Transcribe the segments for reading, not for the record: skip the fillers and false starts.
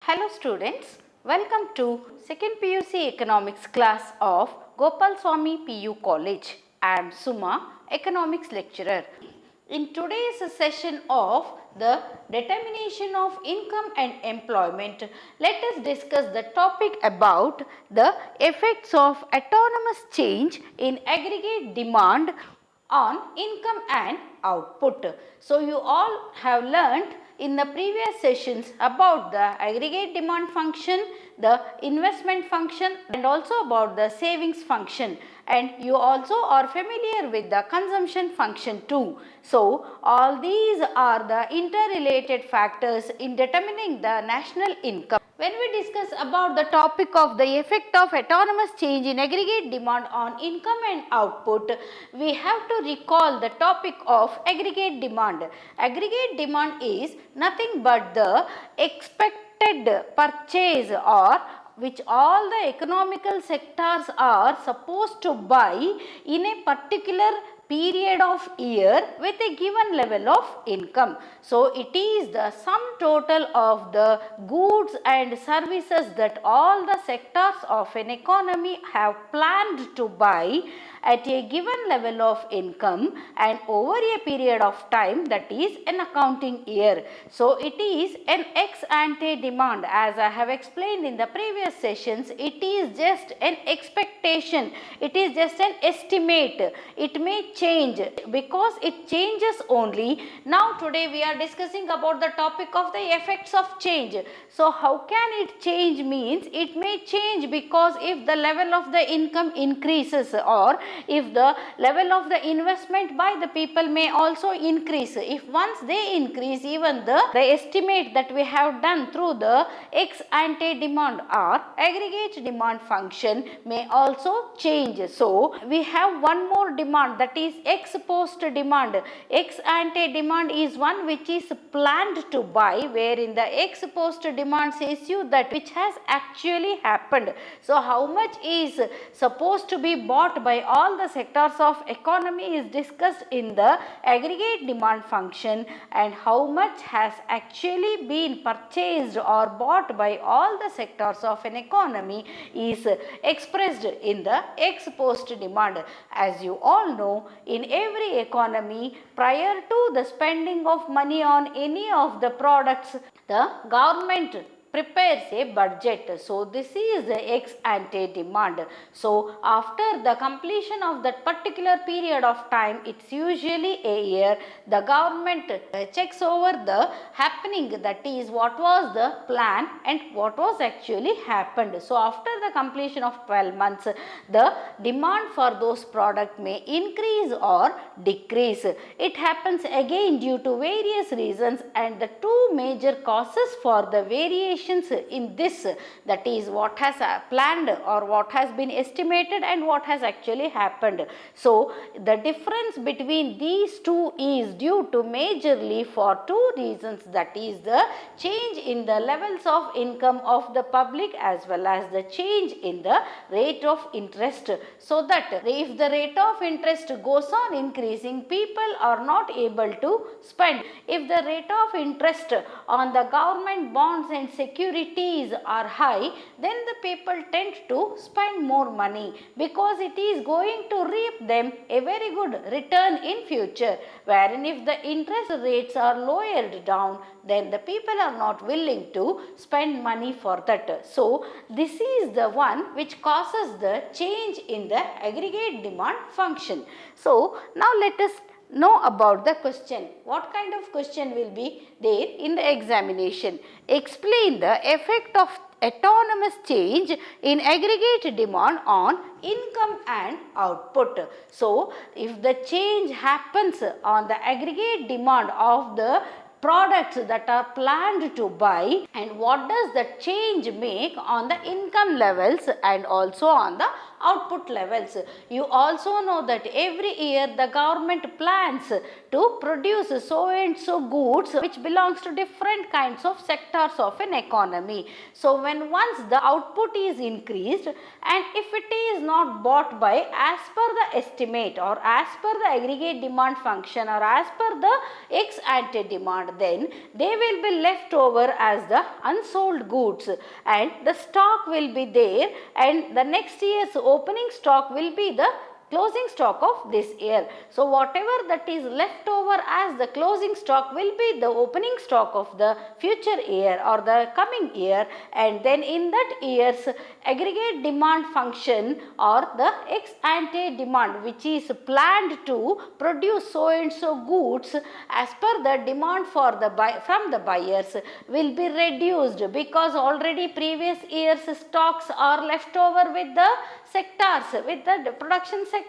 Hello students, welcome to second PUC economics class of Gopal Swami PU College. I am Suma, economics lecturer. In today's session of the determination of income and employment, let us discuss the topic about the effects of autonomous change in aggregate demand on income and output. So, you all have learnt in the previous sessions about the aggregate demand function, the investment function and also about the savings function, and you also are familiar with the consumption function too. So, all these are the interrelated factors in determining the national income. When we discuss about the topic of the effect of autonomous change in aggregate demand on income and output, we have to recall the topic of aggregate demand. Aggregate demand is nothing but the expected purchase or which all the economical sectors are supposed to buy in a particular period of year with a given level of income. So, it is the sum total of the goods and services that all the sectors of an economy have planned to buy at a given level of income and over a period of time, that is an accounting year. So, it is an ex ante demand. As I have explained in the previous sessions, it is just an expectation, it is just an estimate. It may change because it changes only. Now, today we are discussing about the topic of the effects of change. So, how can it change means it may change because if the level of the income increases or if the level of the investment by the people may also increase. If once they increase, even the estimate that we have done through the ex ante demand or aggregate demand function may also change. So, we have one more demand, that is ex post demand. Ex ante demand is one which is planned to buy, wherein the ex post demand says you that which has actually happened. So, how much is supposed to be bought by all the sectors of economy is discussed in the aggregate demand function, and how much has actually been purchased or bought by all the sectors of an economy is expressed in the ex post demand. As you all know, in every economy, prior to the spending of money on any of the products, the government prepares a budget. So, this is the ex ante demand. So, after the completion of that particular period of time, it is usually a year, the government checks over the happening, that is what was the plan and what was actually happened. So, after the completion of 12 months, the demand for those products may increase or decrease. It happens again due to various reasons, and the two major causes for the variation in this, that is what has planned or what has been estimated and what has actually happened. So, the difference between these two is due to majorly for two reasons, that is the change in the levels of income of the public as well as the change in the rate of interest. So, that if the rate of interest goes on increasing, people are not able to spend. If the rate of interest on the government bonds and securities are high, then the people tend to spend more money because it is going to reap them a very good return in future, wherein if the interest rates are lowered down, then the people are not willing to spend money for that. So, this is the one which causes the change in the aggregate demand function. So, now let us know about the question. What kind of question will be there in the examination? Explain the effect of autonomous change in aggregate demand on income and output. So, if the change happens on the aggregate demand of the products that are planned to buy, and what does the change make on the income levels and also on the output levels. You also know that every year the government plans to produce so and so goods which belongs to different kinds of sectors of an economy. So when once the output is increased and if it is not bought by as per the estimate or as per the aggregate demand function or as per the ex ante demand, then they will be left over as the unsold goods and the stock will be there, and the next year's opening stock will be the closing stock of this year. So whatever that is left over as the closing stock will be the opening stock of the future year or the coming year, and then in that year's aggregate demand function or the ex ante demand which is planned to produce so and so goods as per the demand for the from the buyers will be reduced, because already previous year's stocks are left over with the sectors, with the production sector.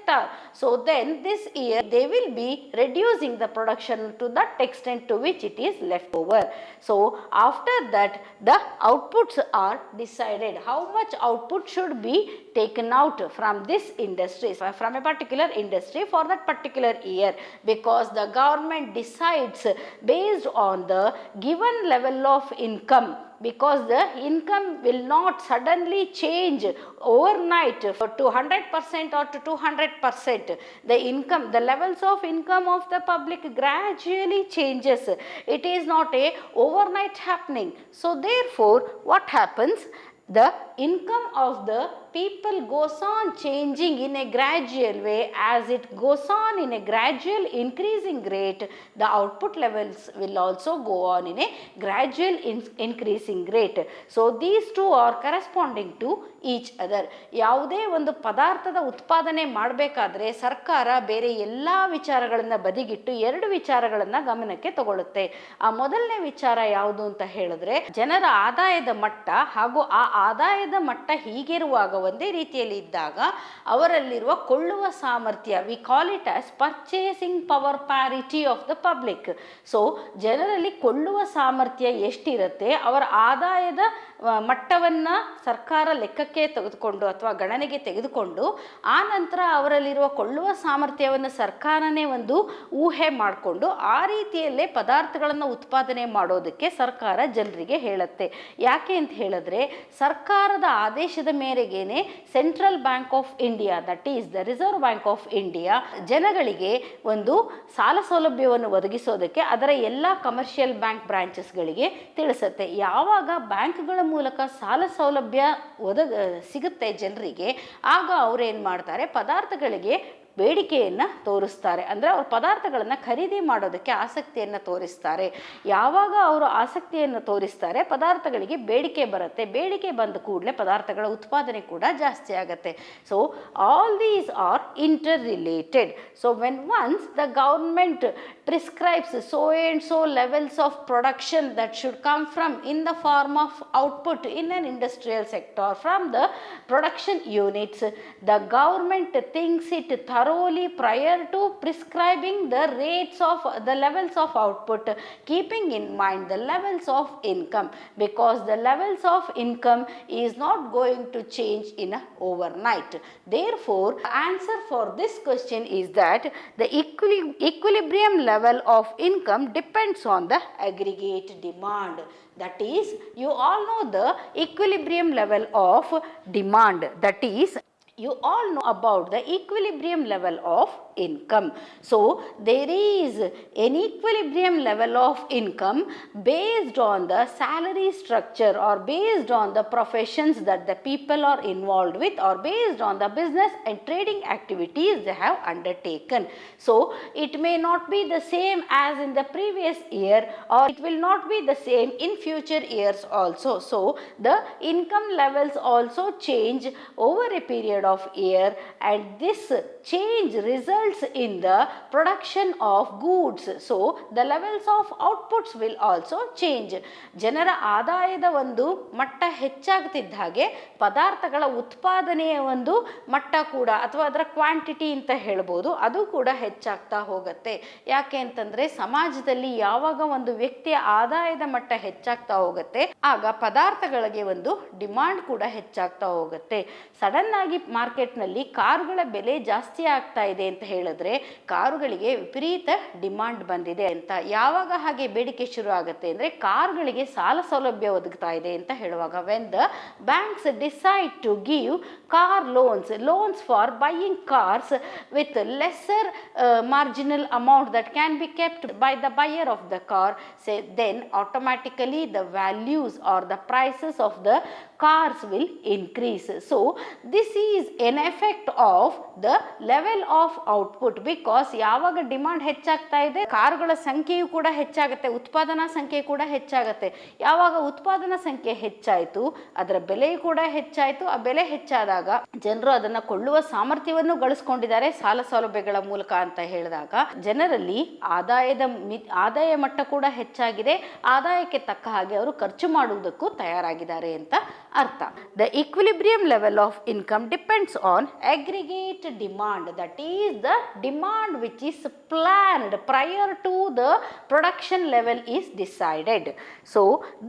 So then this year they will be reducing the production to that extent to which it is left over. So after that the outputs are decided, how much output should be taken out from this industry, from a particular industry for that particular year, because the government decides based on the given level of income, because the income will not suddenly change overnight to 100% or to 200%. The income, the levels of income of the public gradually changes. It is not a overnight happening. So therefore what happens? The income of the people goes on changing in a gradual way. As it goes on in a gradual increasing rate, the output levels will also go on in a gradual increasing rate. So these two are corresponding to each other. ಯಾವುದೇ ಒಂದು ಪದಾರ್ಥದ ಉತ್ಪಾದನೆ ಮಾಡಬೇಕಾದ್ರೆ ಸರ್ಕಾರ ಬೇರೆ ಎಲ್ಲ ವಿಚಾರಗಳನ್ನು ಬದಿಗಿಟ್ಟು ಎರಡು ವಿಚಾರಗಳನ್ನು ಗಮನಕ್ಕೆ ತಗೊಳ್ಳುತ್ತೆ. ಆ ಮೊದಲನೇ ವಿಚಾರ ಯಾವುದು ಅಂತ ಹೇಳಿದ್ರೆ, ಜನರ ಆದಾಯದ ಮಟ್ಟ ಹಾಗೂ ಆ ಆದಾಯದ ಮಟ್ಟ ಹೀಗಿರುವಾಗ ಒಂದೇ ರೀತಿಯಲ್ಲಿ ಇದ್ದಾಗ ಅವರಲ್ಲಿರುವ ಕೊಳ್ಳುವ ಸಾಮರ್ಥ್ಯ, we call it as purchasing power parity of the public. So ಜನರಲ್ಲಿ ಕೊಳ್ಳುವ ಸಾಮರ್ಥ್ಯ ಎಷ್ಟಿರುತ್ತೆ, ಅವರ ಆದಾಯದ ಮಟ್ಟವನ್ನು ಸರ್ಕಾರ ಲೆಕ್ಕಕ್ಕೆ ತೆಗೆದುಕೊಂಡು ಅಥವಾ ಗಣನೆಗೆ ತೆಗೆದುಕೊಂಡು ಆ ನಂತರ ಅವರಲ್ಲಿರುವ ಕೊಳ್ಳುವ ಸಾಮರ್ಥ್ಯವನ್ನು ಸರ್ಕಾರನೇ ಒಂದು ಊಹೆ ಮಾಡಿಕೊಂಡು ಆ ರೀತಿಯಲ್ಲೇ ಪದಾರ್ಥಗಳನ್ನು ಉತ್ಪಾದನೆ ಮಾಡೋದಕ್ಕೆ ಸರ್ಕಾರ ಜನರಿಗೆ ಹೇಳುತ್ತೆ. ಯಾಕೆ ಅಂತ ಹೇಳಿದ್ರೆ, ಸರ್ಕಾರದ ಆದೇಶದ ಮೇರೆಗೇನೆ central bank of India, that is the reserve bank of India, ಜನಗಳಿಗೆ ಒಂದು ಸಾಲ ಸೌಲಭ್ಯವನ್ನು ಒದಗಿಸೋದಕ್ಕೆ ಅದರ ಎಲ್ಲ ಕಮರ್ಷಿಯಲ್ ಬ್ಯಾಂಕ್ ಬ್ರಾಂಚಸ್ಗಳಿಗೆ ತಿಳಿಸುತ್ತೆ. ಯಾವಾಗ ಬ್ಯಾಂಕ್ಗಳ ಮೂಲಕ ಸಾಲ ಸೌಲಭ್ಯ ಸಿಗುತ್ತೆ ಜನರಿಗೆ, ಆಗ ಅವ್ರು ಏನು ಮಾಡ್ತಾರೆ, ಪದಾರ್ಥಗಳಿಗೆ ಬೇಡಿಕೆಯನ್ನು ತೋರಿಸ್ತಾರೆ. ಅಂದರೆ ಅವರು ಪದಾರ್ಥಗಳನ್ನು ಖರೀದಿ ಮಾಡೋದಕ್ಕೆ ಆಸಕ್ತಿಯನ್ನು ತೋರಿಸ್ತಾರೆ. ಯಾವಾಗ ಅವರು ಆಸಕ್ತಿಯನ್ನು ತೋರಿಸ್ತಾರೆ, ಪದಾರ್ಥಗಳಿಗೆ ಬೇಡಿಕೆ ಬರುತ್ತೆ. ಬೇಡಿಕೆ ಬಂದ ಕೂಡಲೇ ಪದಾರ್ಥಗಳ ಉತ್ಪಾದನೆ ಕೂಡ ಜಾಸ್ತಿ ಆಗುತ್ತೆ. So all these are inter related. So when once the government prescribes so and so levels of production that should come from in the form of output in an industrial sector from the production units, the government thinks it thoroughly prior to prescribing the rates of the levels of output, keeping in mind the levels of income, because the levels of income is not going to change in a overnight. Therefore answer for this question is that the equilibrium level of income depends on the aggregate demand. That is, you all know the equilibrium level of demand. That is, you all know about the equilibrium level of income. So there is an equilibrium level of income based on the salary structure or based on the professions that the people are involved with or based on the business and trading activities they have undertaken. So it may not be the same as in the previous year, or it will not be the same in future years also. So the income levels also change over a period of year, and this change results results in the production of goods. So the levels of outputs will also change. ಜನರ ಆದಾಯದ ಒಂದು ಮಟ್ಟ ಹೆಚ್ಚಾಗ್ತಿದ್ದ ಹಾಗೆ ಪದಾರ್ಥಗಳ ಉತ್ಪಾದನೆಯ ಒಂದು ಮಟ್ಟ ಕೂಡ ಅಥವಾ ಅದರ ಕ್ವಾಂಟಿಟಿ ಅಂತ ಹೇಳ್ಬೋದು, ಅದು ಕೂಡ ಹೆಚ್ಚಾಗ್ತಾ ಹೋಗುತ್ತೆ. ಯಾಕೆ ಅಂತಂದ್ರೆ ಸಮಾಜದಲ್ಲಿ ಯಾವಾಗ ಒಂದು ವ್ಯಕ್ತಿಯ ಆದಾಯದ ಮಟ್ಟ ಹೆಚ್ಚಾಗ್ತಾ ಹೋಗುತ್ತೆ ಆಗ ಪದಾರ್ಥಗಳಿಗೆ ಒಂದು ಡಿಮಾಂಡ್ ಕೂಡ ಹೆಚ್ಚಾಗ್ತಾ ಹೋಗುತ್ತೆ. ಸಡನ್ ಆಗಿ ಮಾರ್ಕೆಟ್ನಲ್ಲಿ ಕಾರುಗಳ ಬೆಲೆ ಜಾಸ್ತಿ ಆಗ್ತಾ ಇದೆ ಅಂತ ಹೇಳಿದ್ರೆ ಕಾರುಗಳಿಗೆ ವಿಪರೀತ ಡಿಮಾಂಡ್ ಬಂದಿದೆ ಅಂತ. ಯಾವಾಗ ಹಾಗೆ ಬೇಡಿಕೆ ಶುರು ಆಗುತ್ತೆ ಅಂದರೆ ಕಾರುಗಳಿಗೆ ಸಾಲ ಸೌಲಭ್ಯ ಒದಗ್ತಾ ಇದೆ ಅಂತ ಹೇಳುವಾಗ, when the banks decide to give car loans for buying cars with lesser marginal amount that can be kept by the buyer of the car, say then automatically the values or the prices of the cars will increase. So this is an effect of the level of output, because ಯಾವಾಗ demand ಹೆಚ್ಚಾಗ್ತಾ ಇದೆ ಕಾರುಗಳ ಸಂಖ್ಯೆಯು ಕೂಡ ಹೆಚ್ಚಾಗುತ್ತೆ, ಉತ್ಪಾದನಾ ಸಂಖ್ಯೆ ಕೂಡ ಹೆಚ್ಚಾಗುತ್ತೆ. ಯಾವಾಗ ಉತ್ಪಾದನಾ ಸಂಖ್ಯೆ ಹೆಚ್ಚಾಯಿತು ಅದರ ಬೆಲೆ ಕೂಡ ಹೆಚ್ಚಾಯಿತು. ಆ ಬೆಲೆ ಹೆಚ್ಚಾದಾಗ ಜನರು ಅದನ್ನು ಕೊಳ್ಳುವ ಸಾಮರ್ಥ್ಯವನ್ನು ಗಳಿಸ್ಕೊಂಡಿದ್ದಾರೆ ಸಾಲ ಸೌಲಭ್ಯಗಳ ಮೂಲಕ ಅಂತ ಹೇಳಿದಾಗ ಜನರಲ್ಲಿ ಆದಾಯ ಮಟ್ಟ ಕೂಡ ಹೆಚ್ಚಾಗಿದೆ. ಆದಾಯಕ್ಕೆ ತಕ್ಕ ಹಾಗೆ ಅವರು ಖರ್ಚು ಮಾಡುವುದಕ್ಕೂ ತಯಾರಾಗಿದ್ದಾರೆ ಅಂತ ಅರ್ಥ. The equilibrium level of income depends on aggregate demand, that is the demand which is planned prior to the production level is decided. So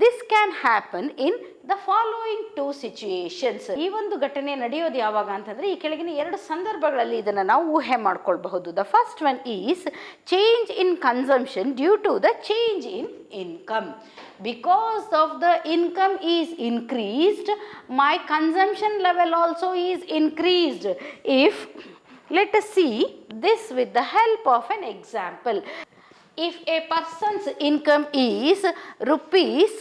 this can happen in the following two situations. ಈ ಒಂದು ಘಟನೆ ನಡೆಯೋದು ಯಾವಾಗ ಅಂತಂದ್ರೆ ಈ ಕೆಳಗಿನ ಎರಡು ಸಂದರ್ಭಗಳಲ್ಲಿ ಇದನ್ನು ನಾವು ಊಹೆ ಮಾಡ್ಕೊಳ್ಬಹುದು. The first one is change in consumption due to the change in income. Because of the income is increased, my consumption level also is increased. If let us see this with the help of an example. If a person's income is rupees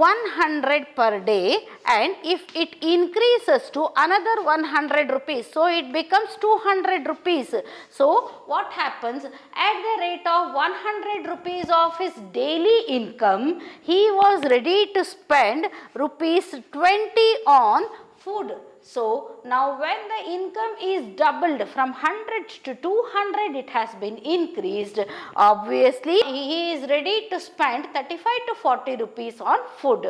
100 per day and if it increases to another 100 rupees, so it becomes 200 rupees. So what happens, at the rate of 100 rupees of his daily income, he was ready to spend rupees 20 on food. So now when the income is doubled from 100 to 200, it has been increased. Obviously he is ready to spend 35 to 40 rupees on food,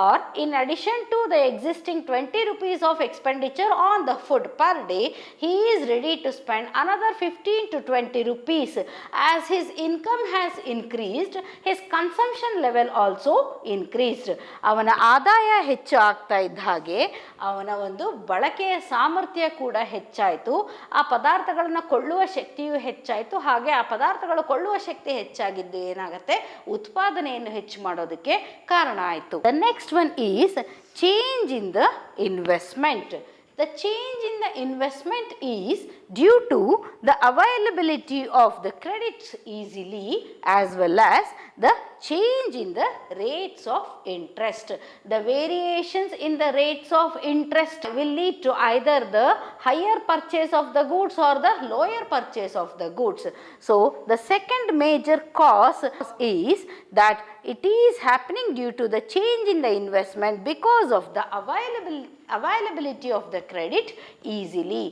or in addition to the existing 20 rupees of expenditure on the food per day, he is ready to spend another 15 to 20 rupees. As his income has increased, his consumption level also increased. ಅವನ ಆದಾಯ ಹೆಚ್ಚು ಆಗ್ತಾ ಇದ್ದ ಹಾಗೆ ಅವನ ಒಂದು ಬಳಕೆಯ ಸಾಮರ್ಥ್ಯ ಕೂಡ ಹೆಚ್ಚಾಯಿತು. ಆ ಪದಾರ್ಥಗಳನ್ನು ಕೊಳ್ಳುವ ಶಕ್ತಿಯು ಹೆಚ್ಚಾಯಿತು. ಹಾಗೆ ಆ ಪದಾರ್ಥಗಳು ಕೊಳ್ಳುವ ಶಕ್ತಿ ಹೆಚ್ಚಾಗಿದ್ದು ಏನಾಗುತ್ತೆ, ಉತ್ಪಾದನೆಯನ್ನು ಹೆಚ್ಚು ಮಾಡೋದಕ್ಕೆ ಕಾರಣ ಆಯಿತು. The next one is change in the investment. The change in the investment is due to the availability of the credits easily, as well as the change in the rates of interest. The variations in the rates of interest will lead to either the higher purchase of the goods or the lower purchase of the goods. So the second major cause is that it is happening due to the change in the investment because of the availability of the credit easily.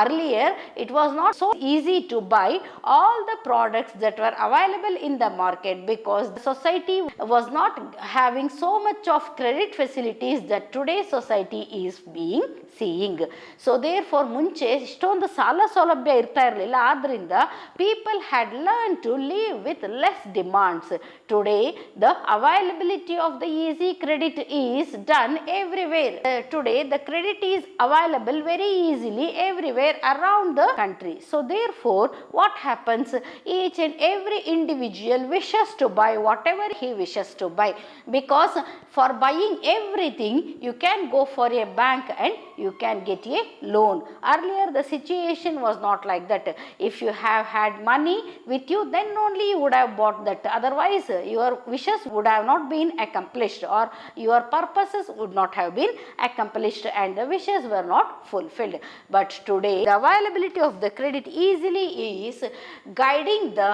Earlier it was not so easy to buy all the products that were available in the market because the society was not having so much of credit facilities that today's society is being seeing. So therefore ಮುಂಚೆ ಇಷ್ಟೊಂದು ಸಾಲ ಸೌಲಭ್ಯ ಇರ್ತಾ ಇರಲಿಲ್ಲ. ಆದ್ದರಿಂದ people had learned to live with less demands. Today the availability of the easy credit is done everywhere. Today the credit is available very easily everywhere around the country. So therefore what happens, each and every individual wishes to buy whatever he wishes to buy, because for buying everything you can go for a bank and you can get a loan. Earlier the situation was not like that. If you have had money with you, then only you would have bought that. Otherwise your wishes would have not been accomplished, or your purposes would not have been accomplished, and the wishes were not fulfilled. But today the availability of the credit easily is guiding the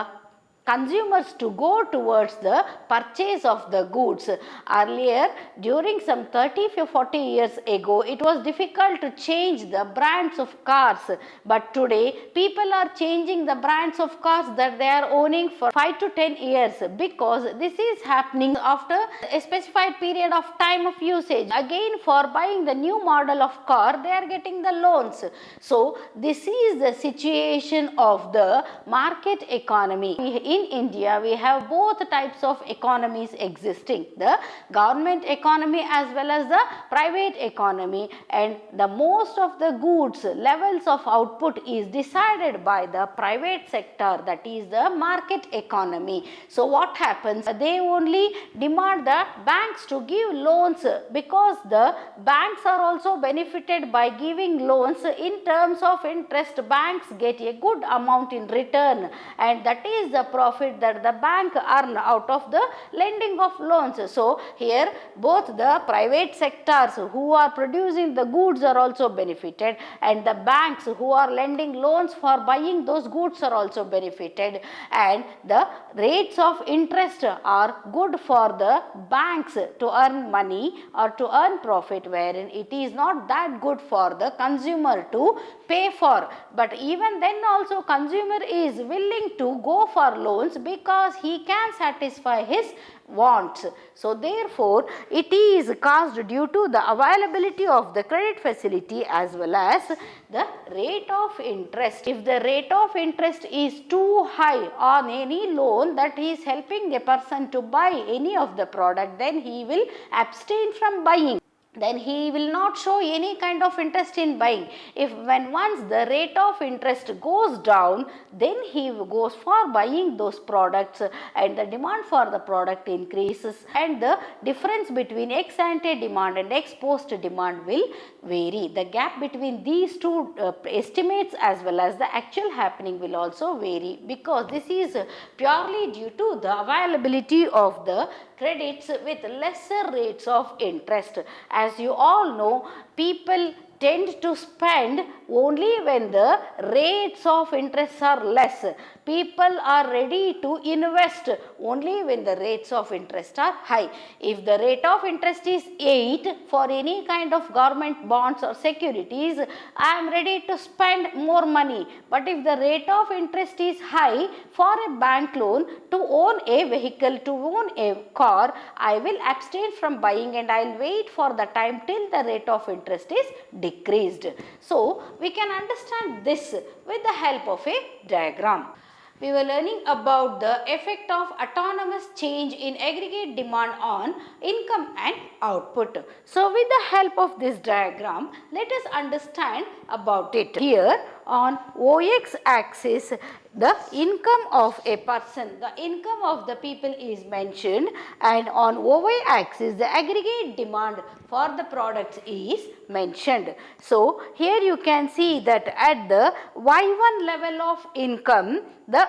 consumers to go towards the purchase of the goods. Earlier, during some 30 to 40 years ago, it was difficult to change the brands of cars, but today people are changing the brands of cars that they are owning for 5 to 10 years, because this is happening after a specified period of time of usage. Again, for buying the new model of car, they are getting the loans. So this is the situation of the market economy. In India, we have both types of economies existing, the government economy as well as the private economy, and the most of the goods levels of output is decided by the private sector, that is the market economy. So what happens? They only demand the banks to give loans, because the banks are also benefited by giving loans. In terms of interest, banks get a good amount in return, and that is the profit that the bank earn out of the lending of loans. So here both the private sectors who are producing the goods are also benefited, and the banks who are lending loans for buying those goods are also benefited, and the rates of interest are good for the banks to earn money or to earn profit, wherein it is not that good for the consumer to pay for. But even then also, consumer is willing to go for loans because he can satisfy his wants. So therefore, it is caused due to the availability of the credit facility as well as the rate of interest. If the rate of interest is too high on any loan that is helping a person to buy any of the product, then he will abstain from buying. Then he will not show any kind of interest in buying. If when once the rate of interest goes down, then he goes for buying those products, and the demand for the product increases, and the difference between ex ante demand and ex post demand will vary. The gap between these two estimates as well as the actual happening will also vary, because this is purely due to the availability of the credits with lesser rates of interest. As you all know, people tend to spend only when the rates of interest are less. People are ready to invest only when the rates of interest are high. If the rate of interest is 8 for any kind of government bonds or securities, I am ready to spend more money. But if the rate of interest is high for a bank loan to own a vehicle, to own a car, I will abstain from buying, and I will wait for the time till the rate of interest is decreased. So we can understand this with the help of a diagram. We were learning about the effect of autonomous change in aggregate demand on income and output. So with the help of this diagram, let us understand about it. Here on OX axis, the income of a person, the income of the people is mentioned, and on OY axis the aggregate demand for the products is mentioned. So here you can see that at the Y1 level of income,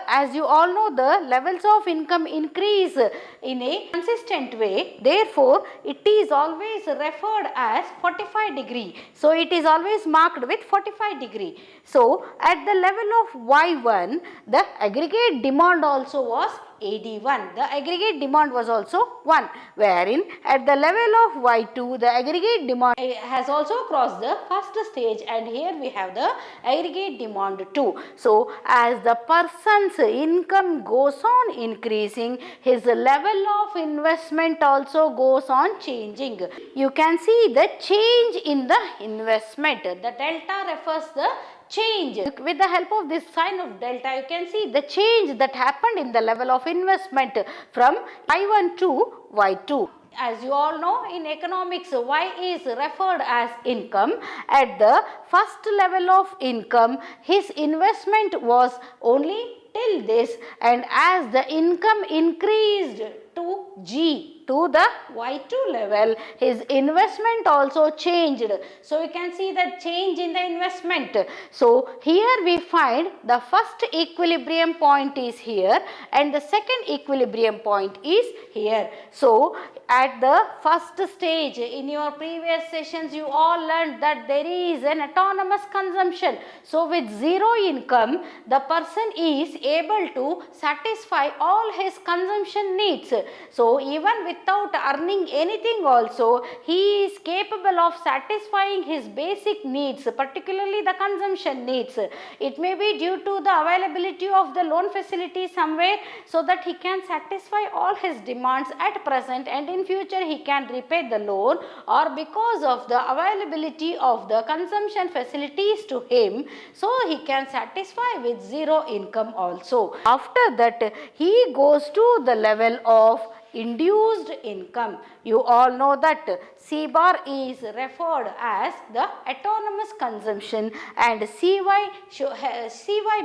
as you all know, the levels of income increase in a consistent way. Therefore, it is always referred as 45 degree. So it is always marked with 45 degree. So at the level of Y1, the aggregate demand also was AD1. The aggregate demand was also 1, wherein at the level of Y2, the aggregate demand has also crossed the first stage, and here we have the aggregate demand 2. So as the person's income goes on increasing, his level of investment also goes on changing. You can see the change in the investment. The delta refers the change. With the help of this sign of delta, you can see the change that happened in the level of investment from Y1 to Y2. As you all know, in economics, Y is referred as income. At the first level of income, his investment was only till this, and as the income increased to G, to the Y2 level, his investment also changed. So you can see the change in the investment. So here we find the first equilibrium point is here and the second equilibrium point is here. So at the first stage, in your previous sessions you all learned that there is an autonomous consumption. So with zero income, the person is able to satisfy all his consumption needs. So even without earning anything also, he is capable of satisfying his basic needs, particularly the consumption needs. It may be due to the availability of the loan facility somewhere, so that he can satisfy all his demands at present, and in future he can repay the loan, or because of the availability of the consumption facilities to him, so he can satisfy with zero income also. After that, he goes to the level of induced income. You all know that C bar is referred as the autonomous consumption, and CY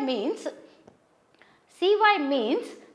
means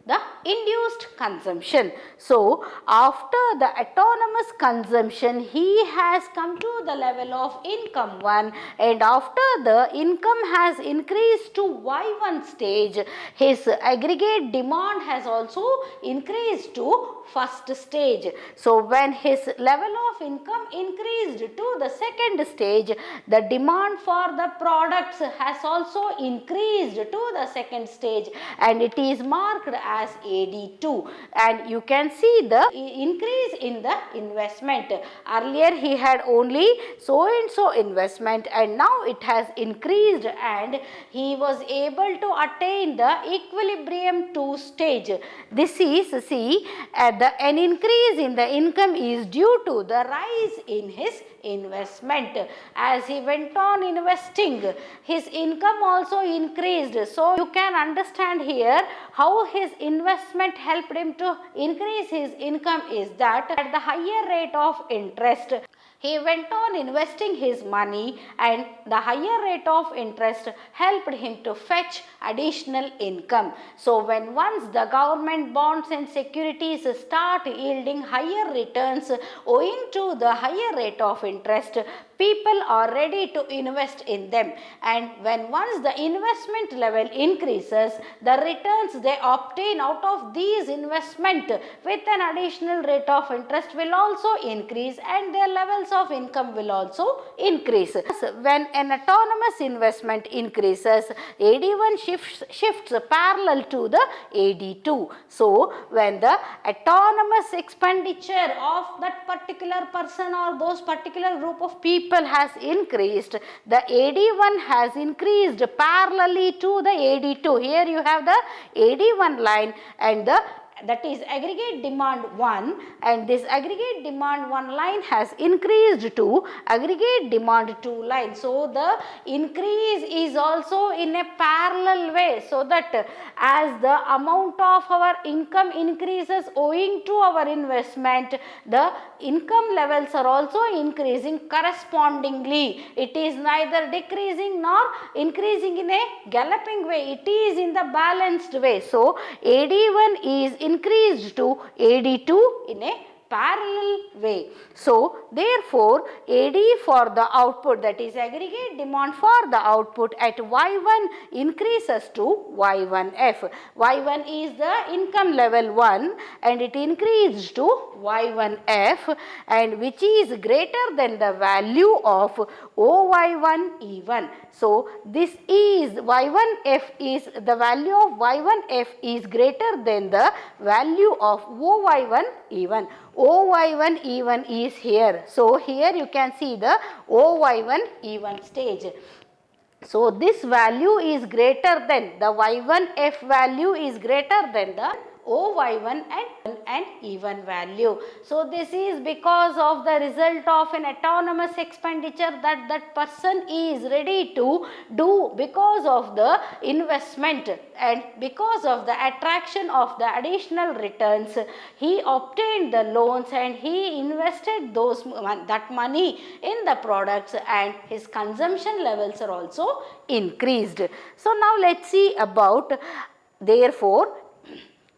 the induced consumption. So after the autonomous consumption, he has come to the level of income 1, and after the income has increased to Y1 stage, his aggregate demand has also increased to first stage. So when his level of income increased to the second stage, the demand for the products has also increased to the second stage, and it is marked as AD2, and you can see the increase in the investment. Earlier he had only so and so investment, and now it has increased and he was able to attain the equilibrium 2 stage. This is, see, an increase in the income is due to the rise in his investment. As he went on investing, his income also increased. So you can understand here how his investment helped him to increase his income is that at the higher rate of interest, he went on investing his money, and the higher rate of interest helped him to fetch additional income. So when once the government bonds and securities start yielding higher returns owing to the higher rate of interest, people are ready to invest in them, and when once the investment level increases, the returns they obtain out of these investment with an additional rate of interest will also increase, and their levels of income will also increase. When an autonomous investment increases, AD1 shifts parallel to the AD2. So when the autonomous expenditure of that particular person or those particular group of people has increased, the AD1 has increased parallelly to the AD2. Here you have the AD1 line, and that is aggregate demand 1, and this aggregate demand 1 line has increased to aggregate demand 2 line. So the increase is also in a parallel way, so that as the amount of our income increases owing to our investment, the income levels are also increasing correspondingly. It is neither decreasing nor increasing in a galloping way, it is in the balanced way. So AD1 is increased to AD2 in a parallel way. So therefore AD for the output, that is aggregate demand for the output at Y1 increases to Y1F. Y1 is the income level 1, and it increased to Y1F, and which is greater than the value of OY1E1. So this is Y1F is the value of Y1F is greater than the value of OY1E1. OY1E1 is here. So here you can see the OY1E1 stage. So this value is greater than the Y1F value is greater than the OY1 and E1 value. So this is because of the result of an autonomous expenditure that person is ready to do because of the investment, and because of the attraction of the additional returns, he obtained the loans and he invested that money in the products, and his consumption levels are also increased. So now let's see about, therefore,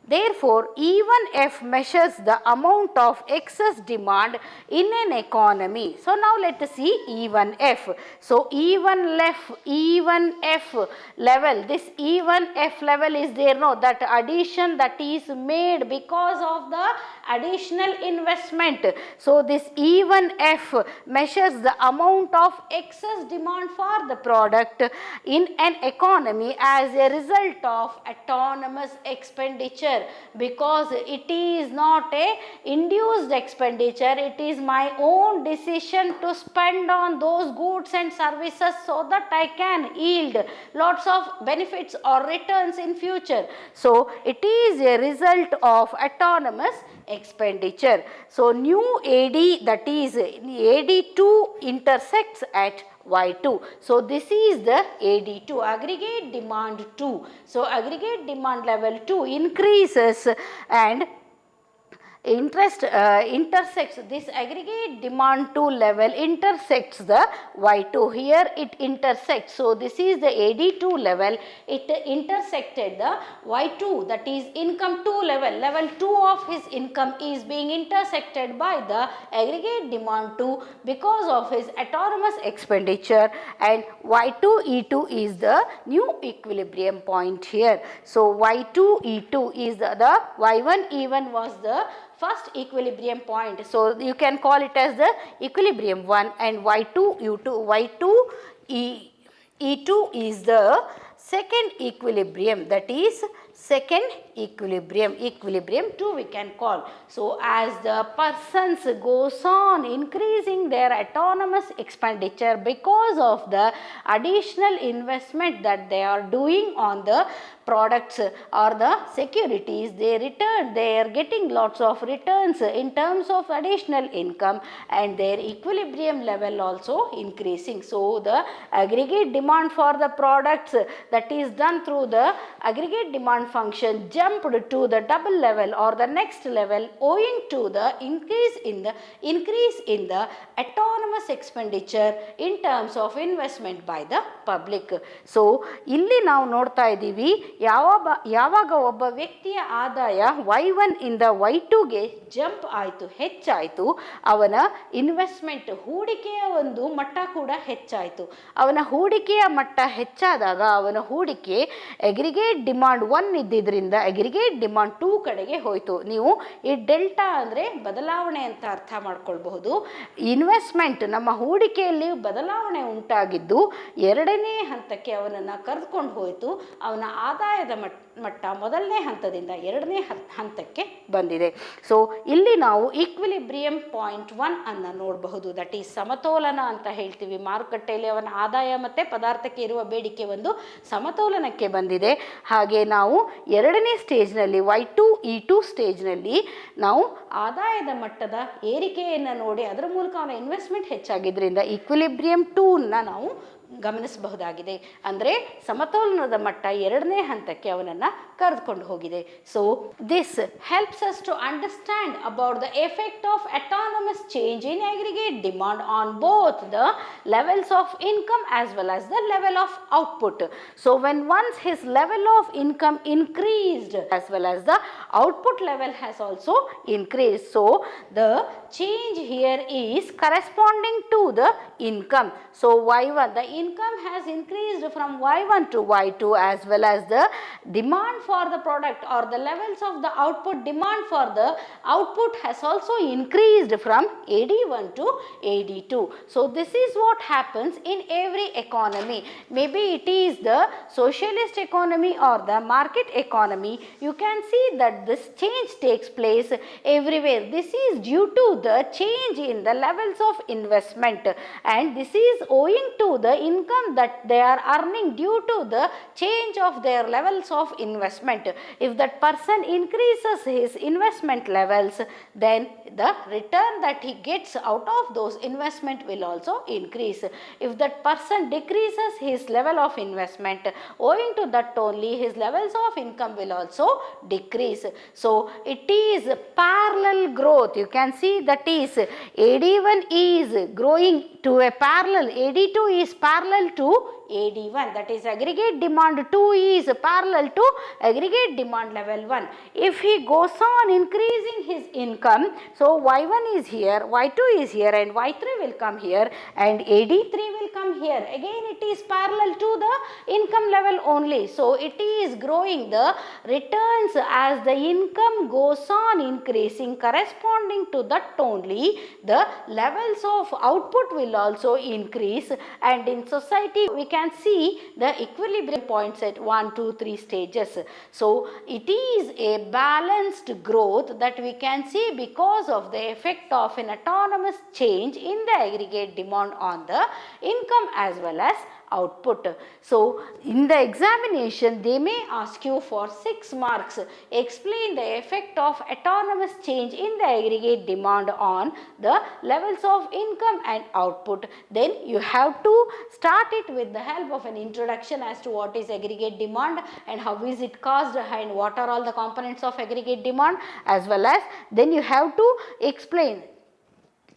Therefore, E1F measures the amount of excess demand in an economy. So, now let us see E1F. So, E1F level, this E1F level is there, no, that addition that is made because of the additional investment. So, this E1F measures the amount of excess demand for the product in an economy as a result of autonomous expenditure, because it is not a induced expenditure, it is my own decision to spend on those goods and services so that I can yield lots of benefits or returns in future. So, it is a result of autonomous expenditure. So, new AD, that is AD2 intersects at Y2. So, this is the AD2, aggregate demand 2. So, aggregate demand level 2 increases and intersects this aggregate demand 2 level intersects the Y2. Here it intersects. So, this is the AD2 level, it intersected the Y2, that is income 2 level. Level 2 of his income is being intersected by the aggregate demand 2 because of his autonomous expenditure, and Y2 E2 is the new equilibrium point here. So, Y2 E2 is the Y1 E1 was the first equilibrium point. So, you can call it as the equilibrium 1, and Y2 U2, Y2 E2 is the second equilibrium, that is second equilibrium, equilibrium 2 we can call. So, as the persons goes on increasing their autonomous expenditure because of the additional investment that they are doing on the products or the securities, they are getting lots of returns in terms of additional income, and their equilibrium level also increasing. So, the aggregate demand for the products that is done through the aggregate demand function jumped to the double level or the next level owing to the increase in the autonomous expenditure in terms of investment by the public. So, ಇಲ್ಲಿ ನಾವು ನೋಡ್ತಾ ಇದ್ದೀವಿ ಯಾವಾಗ ಒಬ್ಬ ವ್ಯಕ್ತಿಯ ಆದಾಯ Y1 ಇಂದ Y2ಗೆ jump ಆಯಿತು, ಹೆಚ್ಚಾಯಿತು, ಅವನ ಇನ್ವೆಸ್ಟ್ಮೆಂಟ್ ಹೂಡಿಕೆಯ ಒಂದು ಮಟ್ಟ ಕೂಡ ಹೆಚ್ಚಾಯಿತು. ಅವನ ಹೂಡಿಕೆಯ ಮಟ್ಟ ಹೆಚ್ಚಾದಾಗ ಅವನ ಹೂಡಿಕೆ ಅಗ್ರಿಗೇಟ್ ಡಿಮಾಂಡ್ 1 ಇದ್ದಿದ್ದರಿಂದ ಅಗ್ರಿಗೇಟ್ ಡಿಮಾಂಡ್ 2 ಕಡೆಗೆ ಹೋಯಿತು. ನೀವು ಈ ಡೆಲ್ಟಾ ಅಂದರೆ ಬದಲಾವಣೆ ಅಂತ ಅರ್ಥ ಮಾಡ್ಕೊಳ್ಬಹುದು. ಇನ್ವೆಸ್ಟ್ಮೆಂಟ್ ನಮ್ಮ ಹೂಡಿಕೆಯಲ್ಲಿ ಬದಲಾವಣೆ ಉಂಟಾಗಿದ್ದು ಎರಡನೇ ಹಂತಕ್ಕೆ ಅವನನ್ನು ಕರೆದುಕೊಂಡು ಹೋಯಿತು. ಅವನ ಆದಾಯದ ಮಟ್ಟ ಮೊದಲನೇ ಹಂತದಿಂದ ಎರಡನೇ ಹಂತಕ್ಕೆ ಬಂದಿದೆ. ಸೊ, ಇಲ್ಲಿ ನಾವು ಈಕ್ವಿಲಿಬ್ರಿಯಂ ಪಾಯಿಂಟ್ 1 ಅನ್ನು ನೋಡಬಹುದು. ದಟ್ ಈಸ್ ಸಮತೋಲನ ಅಂತ ಹೇಳ್ತೀವಿ. ಮಾರುಕಟ್ಟೆಯಲ್ಲಿ ಅವನ ಆದಾಯ ಮತ್ತು ಪದಾರ್ಥಕ್ಕೆ ಇರುವ ಬೇಡಿಕೆ ಒಂದು ಸಮತೋಲನಕ್ಕೆ ಬಂದಿದೆ. ಹಾಗೆ ನಾವು ಎರಡನೇ ಸ್ಟೇಜ್ನಲ್ಲಿ Y2 E2 ಸ್ಟೇಜ್ನಲ್ಲಿ ನಾವು ಆದಾಯದ ಮಟ್ಟದ ಏರಿಕೆಯನ್ನು ನೋಡಿ ಅದರ ಮೂಲಕ ಅವನ ಇನ್ವೆಸ್ಟ್ಮೆಂಟ್ ಹೆಚ್ಚಾಗಿದ್ದರಿಂದ ಈಕ್ವಿಲಿಬ್ರಿಯಂ 2ನ ನಾವು ಗಮನಿಸಬಹುದಾಗಿದೆ. ಅಂದರೆ ಸಮತೋಲನದ ಮಟ್ಟ ಎರಡನೇ ಹಂತಕ್ಕೆ ಅವನನ್ನು ಕರೆದುಕೊಂಡು ಹೋಗಿದೆ. So, this helps us to understand about the effect of autonomous change in aggregate demand on both the levels of income as well as the level of output. So, when once his level of income increased as well as the output level has also increased. So, the change here is corresponding to the income. So, Y1, the income has increased from Y1 to Y2 as well as the demand for the product or the levels of the output demand for the output has also increased from AD1 to AD2. So, this is what happens in every economy. Maybe it is the socialist economy or the market economy. You can see that this change takes place everywhere. This is due to the change in the levels of investment, and this is owing to the income that they are earning due to the change of their levels of investment. If that person increases his investment levels, then the return that he gets out of those investment will also increase. If that person decreases his level of investment, owing to that only his levels of income will also decrease. So, it is parallel growth. You can see that is AD1 is growing to a parallel, AD2 is parallel to AD1, that is aggregate demand 2 is parallel to aggregate demand level 1. If he goes on increasing his income, so Y1 is here, Y2 is here and Y3 will come here and AD3 will come here. Again it is parallel to the income level only. So it is growing the returns as the income goes on increasing, corresponding to that only the levels of output will also increase, and in society we can see the equilibrium points at 1, 2, 3 stages. So it is a balanced growth that we can see because of the effect of an autonomous change in the aggregate demand on the income as well as output. So in the examination they may ask you for 6 marks, explain the effect of autonomous change in the aggregate demand on the levels of income and output. Then you have to start it with the help of an introduction as to what is aggregate demand and how is it caused and what are all the components of aggregate demand, as well as then you have to explain.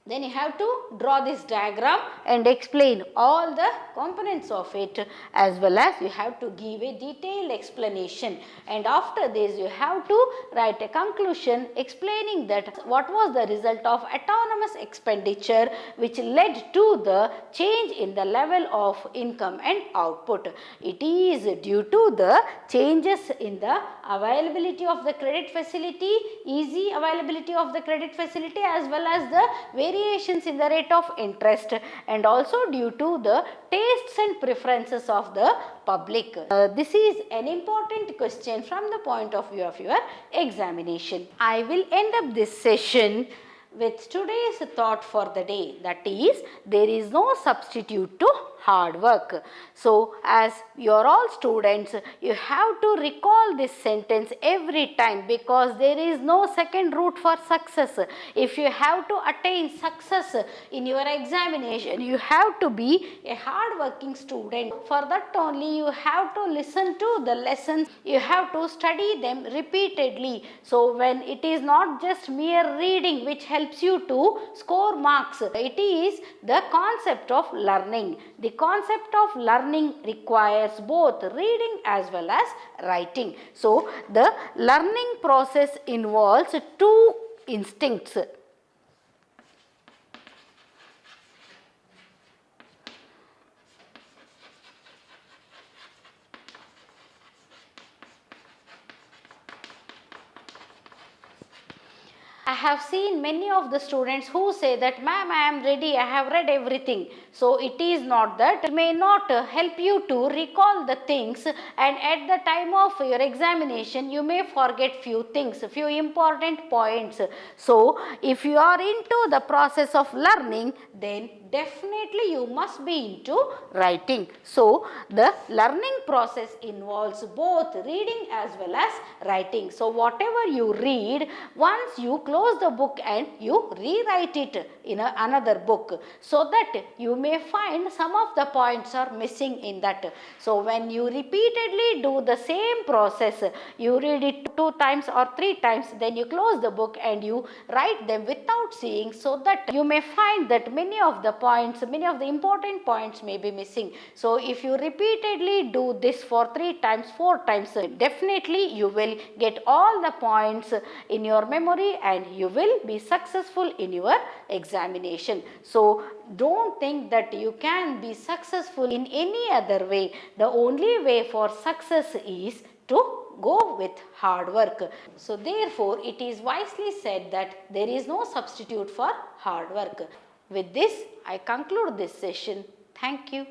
Then you have to draw this diagram and explain all the components of it, as well as you have to give a detailed explanation, and after this you have to write a conclusion explaining that what was the result of autonomous expenditure which led to the change in the level of income and output. It is due to the changes in the availability of the credit facility, easy availability of the credit facility, as well as the variations in the rate of interest, and also due to the tastes and preferences of the public. This is an important question from the point of view of your examination. I will end up this session with today's thought for the day, that is, there is no substitute to hard work. So as you are all students, you have to recall this sentence every time, because there is no second route for success. If you have to attain success in your examination, you have to be a hard working student. For that only you have to listen to the lessons, you have to study them repeatedly. So when it is not just mere reading which helps you to score marks, it is the concept of learning. The concept of learning requires both reading as well as writing. So the learning process involves two instincts. I have seen many of the students who say that, ma'am, I am ready, I have read everything. So it is not that. It may not help you to recall the things, and at the time of your examination you may forget few things, few important points. So if you are into the process of learning, then definitely you must be into writing. So the learning process involves both reading as well as writing. So whatever you read, once you close the book and you rewrite it in another book, so that you may find some of the points are missing in that. So when you repeatedly do the same process, you read it 2 times or 3 times, then you close the book and you write them without seeing, so that you may find that many of the points, many of the important points may be missing. So if you repeatedly do this for 3 times, 4 times, definitely you will get all the points in your memory and you will be successful in your examination. So don't think that you can be successful in any other way. The only way for success is to go with hard work. So therefore it is wisely said that there is no substitute for hard work. With this I conclude this session. Thank you.